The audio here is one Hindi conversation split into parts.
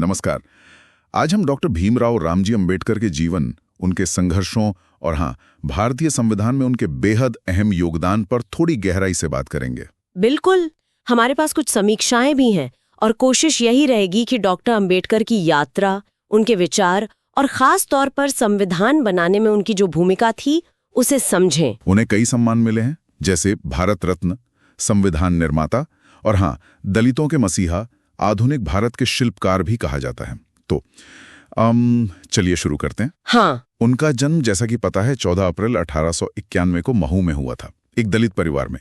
नमस्कार। आज हम डॉक्टर भीमराव रामजी अंबेडकर के जीवन, उनके संघर्षों और भारतीय संविधान में उनके बेहद अहम योगदान पर थोड़ी गहराई से बात करेंगे। बिल्कुल। हमारे पास कुछ समीक्षाएं भी हैं और कोशिश यही रहेगी कि डॉक्टर अंबेडकर की यात्रा, उनके विचार और खास तौर पर संविधान बनाने में उनकी जो भूमिका थी उसे समझें। उन्हें कई सम्मान मिले हैं, जैसे भारत रत्न, संविधान निर्माता और दलितों के मसीहा, आधुनिक भारत के शिल्पकार भी कहा जाता है। तो चलिए शुरू करते हैं। हाँ। उनका जन्म, जैसा कि पता है, 14 अप्रैल 1891 को महू में हुआ था, एक दलित परिवार में।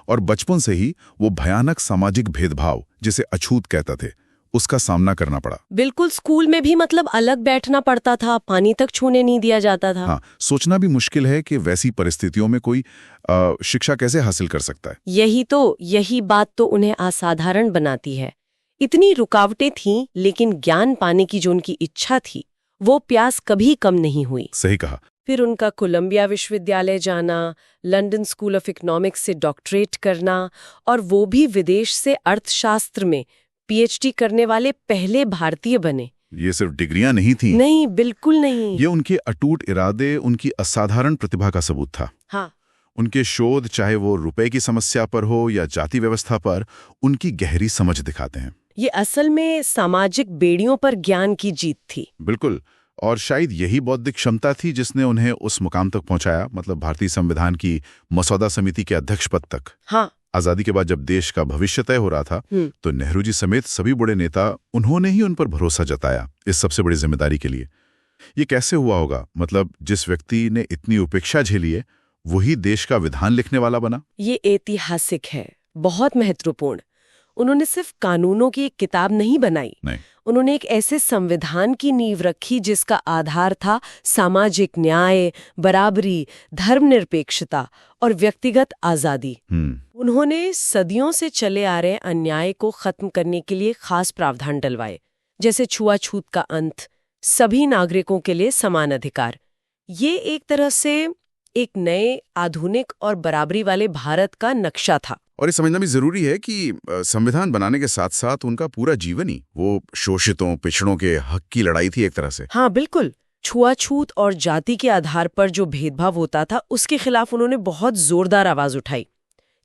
और बचपन से ही वो भयानक सामाजिक भेदभाव, जिसे अछूत कहते थे, उसका सामना करना पड़ा। बिल्कुल। स्कूल में भी अलग बैठना पड़ता था, पानी तक छूने नहीं दिया जाता था। हाँ, सोचना भी मुश्किल है कि वैसी परिस्थितियों में कोई शिक्षा कैसे हासिल कर सकता है। यही बात तो उन्हें असाधारण बनाती है। इतनी रुकावटें थीं, लेकिन ज्ञान पाने की जो उनकी इच्छा थी, वो प्यास कभी कम नहीं हुई। सही कहा। फिर उनका कोलंबिया विश्वविद्यालय जाना, लंदन स्कूल ऑफ इकोनॉमिक्स से डॉक्टरेट करना, और वो भी विदेश से अर्थशास्त्र में पीएचडी करने वाले पहले भारतीय बने। ये सिर्फ डिग्रियां नहीं थी। नहीं, बिल्कुल नहीं। ये उनके अटूट इरादे, उनकी असाधारण प्रतिभा का सबूत था। हाँ। उनके शोध, चाहे वो रुपए की समस्या पर हो या जाति व्यवस्था पर, उनकी गहरी समझ दिखाते हैं। ये असल में सामाजिक बेड़ियों पर ज्ञान की जीत थी। बिल्कुल। और शायद यही बौद्धिक क्षमता थी जिसने उन्हें उस मुकाम तक पहुंचाया, मतलब भारतीय संविधान की मसौदा समिति के अध्यक्ष पद तक। हाँ। आजादी के बाद जब देश का भविष्य तय हो रहा था, तो नेहरू जी समेत सभी बड़े नेता, उन्होंने ही उन पर भरोसा जताया इस सबसे बड़ी जिम्मेदारी के लिए। ये कैसे हुआ होगा? मतलब जिस व्यक्ति ने इतनी उपेक्षा झेली है, वही देश का विधान लिखने वाला बना। ये ऐतिहासिक है, बहुत महत्वपूर्ण। उन्होंने सिर्फ कानूनों की एक किताब नहीं बनाई, उन्होंने एक ऐसे संविधान की नींव रखी जिसका आधार था सामाजिक न्याय, बराबरी, धर्मनिरपेक्षता और व्यक्तिगत आजादी। उन्होंने सदियों से चले आ रहे अन्याय को खत्म करने के लिए खास प्रावधान डलवाए, जैसे छुआछूत का अंत, सभी नागरिकों के लिए समान अधिकार। ये एक तरह से एक नए, आधुनिक और बराबरी वाले भारत का नक्शा था। और ये समझना भी जरूरी है कि संविधान बनाने के साथ साथ उनका पूरा जीवन ही वो शोषितों, पिछड़ों के हक की लड़ाई थी एक तरह से। हाँ, बिल्कुल। छुआछूत और जाति के आधार पर जो भेदभाव होता था, उसके खिलाफ उन्होंने बहुत जोरदार आवाज उठाई।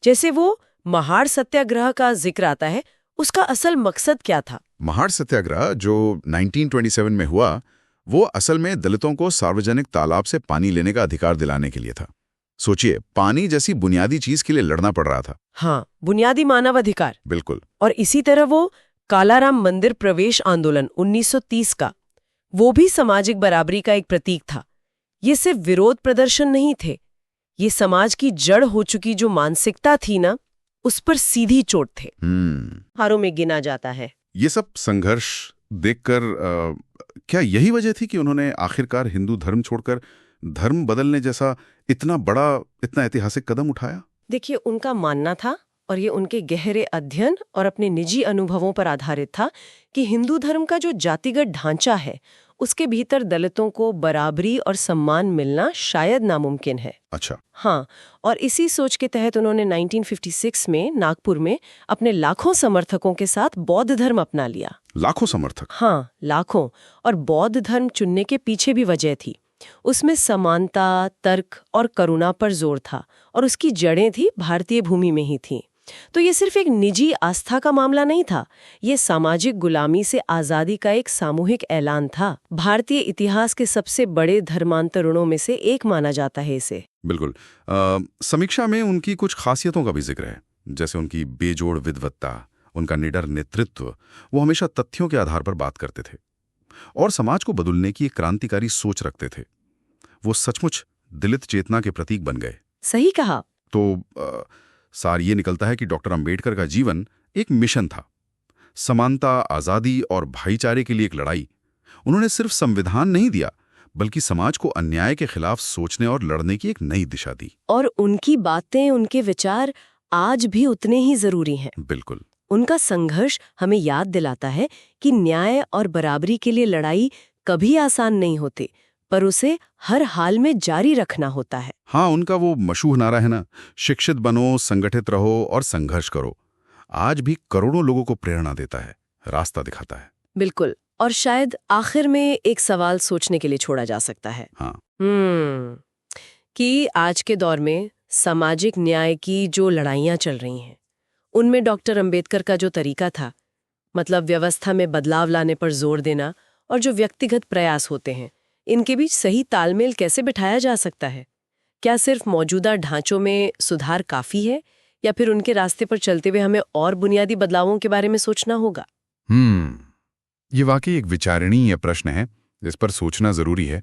जैसे वो महाड़ सत्याग्रह का जिक्र आता है, उसका असल मकसद क्या था? महाड़ सत्याग्रह जो 1927 में हुआ, वो असल में दलितों को सार्वजनिक तालाब से पानी लेने का अधिकार दिलाने के लिए था। सोचिए, पानी जैसी बुनियादी चीज के लिए लड़ना पड़ रहा था। हाँ, बुनियादी मानव अधिकार। बिल्कुल। और इसी तरह वो कालाराम मंदिर प्रवेश आंदोलन 1930 का, वो भी सामाजिक बराबरी का एक प्रतीक था। ये सिर्फ विरोध प्रदर्शन नहीं थे, ये समाज की जड़ हो चुकी जो मानसिकता थी ना, उस पर सीधी चोट थे। हारों में गिना जाता है। ये सब संघर्ष देखकर क्या यही वजह थी कि उन्होंने आखिरकार हिंदू धर्म छोड़कर धर्म बदलने जैसा इतना ऐतिहासिक कदम उठाया? देखिए, उनका मानना था, और ये उनके गहरे अध्ययन और अपने निजी अनुभवों पर आधारित था, कि हिंदू धर्म का जो जातिगत ढांचा है, उसके भीतर दलितों को बराबरी और सम्मान मिलना शायद नामुमकिन है। अच्छा। हाँ, और इसी सोच के तहत उन्होंने 1956 में नागपुर में अपने लाखों समर्थकों के साथ बौद्ध धर्म अपना लिया। लाखों समर्थक? हाँ, लाखों। और बौद्ध धर्म चुनने के पीछे भी वजह थी। उसमें समानता, तर्क और करुणा पर जोर था, और उसकी जड़ें थी भारतीय भूमि में ही थीं। तो ये सिर्फ एक निजी आस्था का मामला नहीं था, ये सामाजिक गुलामी से आजादी का एक सामूहिक ऐलान था। भारतीय इतिहास के सबसे बड़े धर्मांतरणों में से एक माना जाता है इसे। बिल्कुल। समीक्षा में उनकी कुछ खासियतों का भी जिक्र है, जैसे उनकी बेजोड़ विद्वत्ता, उनका निडर नेतृत्व। वो हमेशा तथ्यों के आधार पर बात करते थे और समाज को बदलने की एक क्रांतिकारी सोच रखते थे। वो सचमुच दलित चेतना के प्रतीक बन गए। सही कहा। तो सार ये निकलता है कि डॉक्टर अंबेडकर का जीवन एक मिशन था, समानता, आजादी और भाईचारे के लिए एक लड़ाई। उन्होंने सिर्फ संविधान नहीं दिया, बल्कि समाज को अन्याय के खिलाफ सोचने और लड़ने की एक नई दिशा दी। और उनकी बातें, उनके विचार आज भी उतने ही जरूरी हैं। बिल्कुल। उनका संघर्ष हमें याद दिलाता है कि न्याय और बराबरी के लिए लड़ाई कभी आसान नहीं होती, पर उसे हर हाल में जारी रखना होता है। हाँ, उनका वो मशहूर नारा है ना, शिक्षित बनो, संगठित रहो और संघर्ष करो। आज भी करोड़ों लोगों को प्रेरणा देता है, रास्ता दिखाता है। बिल्कुल। और शायद आखिर में एक सवाल सोचने के लिए छोड़ा जा सकता है हाँ। कि आज के दौर में सामाजिक न्याय की जो लड़ाइयाँ चल रही हैं, उनमें डॉक्टर अंबेडकर का जो तरीका था, मतलब व्यवस्था में बदलाव लाने पर जोर देना और जो व्यक्तिगत प्रयास होते हैं, इनके बीच सही तालमेल कैसे बिठाया जा सकता है? क्या सिर्फ मौजूदा ढांचों में सुधार काफी है या फिर उनके रास्ते पर चलते हुए हमें और बुनियादी बदलावों के बारे में सोचना होगा? ये वाकई एक विचारणीय प्रश्न है जिस पर सोचना जरूरी है।